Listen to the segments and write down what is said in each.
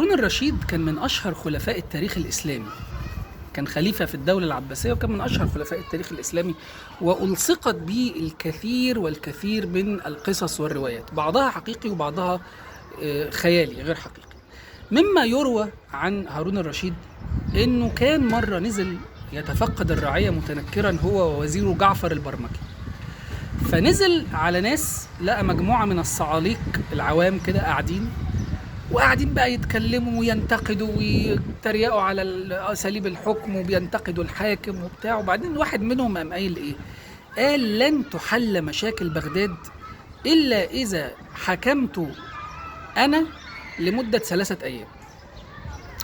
هارون الرشيد كان من أشهر خلفاء التاريخ الإسلامي، كان خليفة في الدولة العباسية وكان من أشهر خلفاء التاريخ الإسلامي، وألصقت به الكثير والكثير من القصص والروايات، بعضها حقيقي وبعضها خيالي غير حقيقي. مما يروى عن هارون الرشيد إنه كان مرة نزل يتفقد الرعية متنكرا هو ووزيره جعفر البرمكي، فنزل على ناس لقى مجموعة من الصعاليق العوام كده قاعدين بقى يتكلموا وينتقدوا ويتريقوا على اساليب الحكم وبينتقدوا الحاكم وبتاع. وبعدين واحد منهم قام قايل ايه؟ قال: لن تحل مشاكل بغداد الا اذا حكمت انا لمده 3 ايام.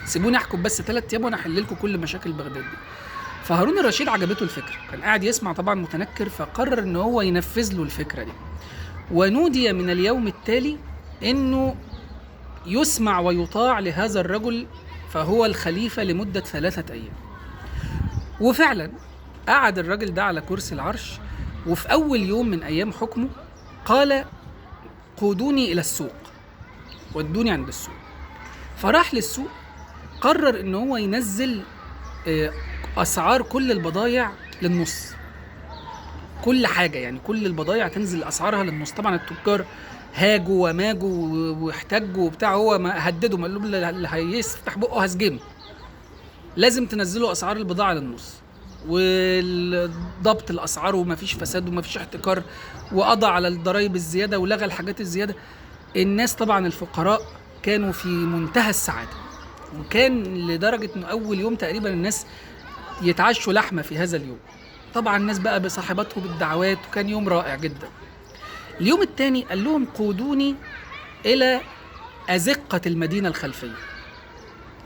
سيبوني احكم بس 3 ايام وانا احل لكم كل مشاكل بغداد دي. فهارون الرشيد عجبته الفكره، كان قاعد يسمع طبعا متنكر، فقرر ان هو ينفذ له الفكره دي. ونودي من اليوم التالي انه يسمع ويطاع لهذا الرجل، فهو الخليفة لمدة 3 أيام. وفعلا قعد الرجل ده على كرسي العرش، وفي أول يوم من أيام حكمه قال: قودوني إلى السوق، ودوني عند السوق. فراح للسوق، قرر إن هو ينزل أسعار كل البضائع للنص، كل حاجة يعني كل البضائع تنزل أسعارها للنص. طبعا التجار هاجوا وماجوا واحتجوا وبتاع، هو ما هددوا، قال لهم اللي هيفتح بقه هسجنه، لازم تنزلوا اسعار البضاعه للنص، والضبط الاسعار ومفيش فساد ومفيش احتكار، وقضى على الضرايب الزياده ولغى الحاجات الزياده. الناس طبعا الفقراء كانوا في منتهى السعاده، وكان لدرجه انه اول يوم تقريبا الناس يتعشوا لحمه في هذا اليوم. طبعا الناس بقى بصاحبته بالدعوات، وكان يوم رائع جدا. اليوم الثاني قال لهم: قودوني إلى أزقة المدينة الخلفية.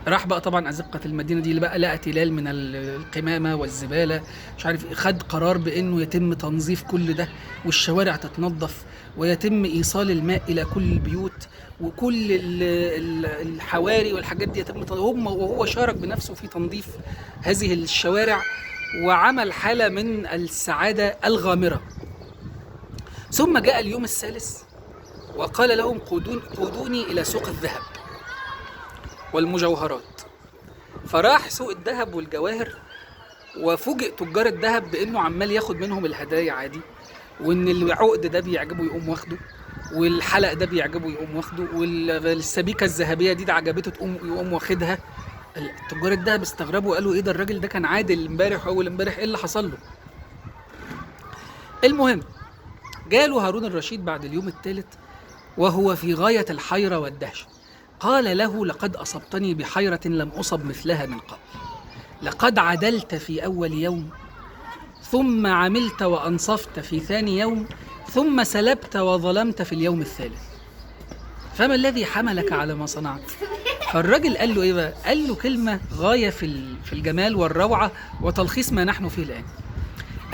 راح بقى طبعا أزقة المدينة دي اللي بقى لقى تلال من القمامة والزبالة، مش عارف، خد قرار بأنه يتم تنظيف كل ده، والشوارع تتنظف، ويتم إيصال الماء إلى كل البيوت، وكل الحواري والحاجات دي يتم وهو شارك بنفسه في تنظيف هذه الشوارع، وعمل حالة من السعادة الغامرة. ثم جاء اليوم الثالث وقال لهم: قودوني إلى سوق الذهب والمجوهرات. فراح سوق الذهب والجواهر، وفوجئ تجار الذهب بأنه عمال ياخد منهم الهدايا عادي، وإن العقد ده بيعجبه يقوم واخده، والحلق ده بيعجبه يقوم واخده، والسبيكة الذهبية دي عجبته يقوم واخدها. تجار الذهب استغربوا، قالوا: إيه ده، الراجل ده كان عادل امبارح وأول امبارح، إيه اللي حصل له؟ المهم جاله هارون الرشيد بعد اليوم الثالث وهو في غاية الحيرة والدهشة. قال له: لقد أصبتني بحيرة لم أصب مثلها من قبل. لقد عدلت في أول يوم، ثم عملت وأنصفت في ثاني يوم، ثم سلبت وظلمت في اليوم الثالث، فما الذي حملك على ما صنعت؟ فالراجل قال له إيه بقى؟ قال له كلمة غاية في الجمال والروعة وتلخيص ما نحن فيه الآن.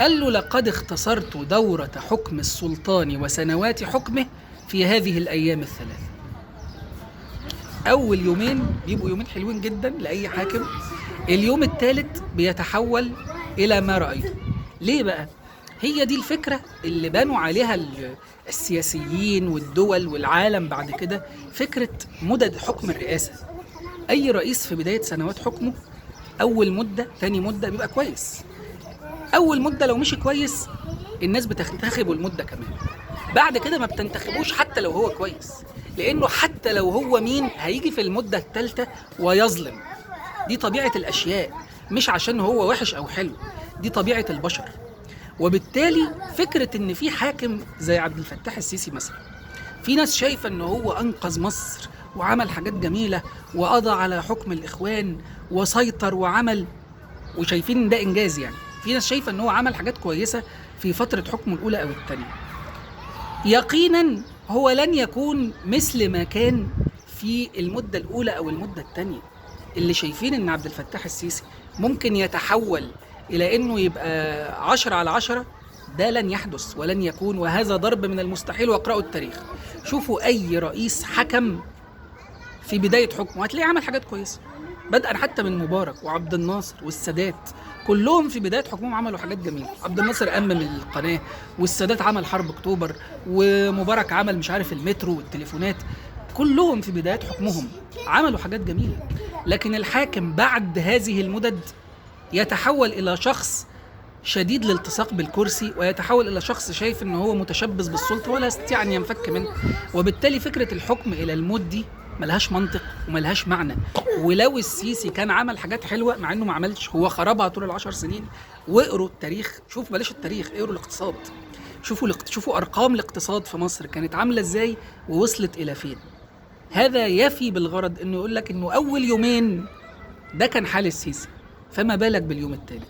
قال له: لقد اختصرت دورة حكم السلطان وسنوات حكمه في هذه الأيام الثلاث. أول يومين بيبقوا يومين حلوين جدا لأي حاكم، اليوم الثالث بيتحول إلى ما رأيته. ليه بقى؟ هي دي الفكرة اللي بنوا عليها السياسيين والدول والعالم بعد كده، فكرة مدد حكم الرئاسة. أي رئيس في بداية سنوات حكمه أول مدة تاني مدة بيبقى كويس، أول مدة لو مشي كويس الناس بتنتخبه المدة كمان، بعد كده ما بتنتخبوش حتى لو هو كويس، لأنه حتى لو هو مين هيجي في المدة الثالثة ويظلم. دي طبيعة الأشياء، مش عشان هو وحش أو حلو، دي طبيعة البشر. وبالتالي فكرة إن في حاكم زي عبد الفتاح السيسي مثلا، في ناس شايفة إنه هو أنقذ مصر وعمل حاجات جميلة وقضى على حكم الإخوان وسيطر وعمل، وشايفين إن ده إنجاز. يعني في ناس شايفة إن هو عمل حاجات كويسة في فترة حكمه الأولى أو الثانية. يقينا هو لن يكون مثل ما كان في المدة الأولى أو المدة الثانية. اللي شايفين إن عبد الفتاح السيسي ممكن يتحول إلى إنه يبقى 10/10، ده لن يحدث ولن يكون، وهذا ضرب من المستحيل. واقرأوا التاريخ، شوفوا أي رئيس حكم في بداية حكمه هتلاقيه عمل حاجات كويسة، بدءا حتى من مبارك وعبد الناصر والسادات، كلهم في بداية حكمهم عملوا حاجات جميلة. عبد الناصر أمم القناة، والسادات عمل حرب أكتوبر، ومبارك عمل مش عارف المترو والتليفونات، كلهم في بداية حكمهم عملوا حاجات جميلة، لكن الحاكم بعد هذه المدد يتحول إلى شخص شديد الالتصاق بالكرسي، ويتحول إلى شخص شايف إن هو متشبث بالسلطة ولا يستطيع أن ينفك منه. وبالتالي فكرة الحكم إلى الموت دي ملهاش منطق وملهاش معنى. ولو السيسي كان عمل حاجات حلوة، مع إنه ما عملش، هو خربها طول ال10 سنين. واقروا التاريخ، شوف بلاش التاريخ، اقروا الاقتصاد، شوفوا أرقام الاقتصاد في مصر كانت عاملة إزاي ووصلت إلى فين. هذا يفي بالغرض إنه يقول لك إنه أول يومين ده كان حال السيسي، فما بالك باليوم التالي.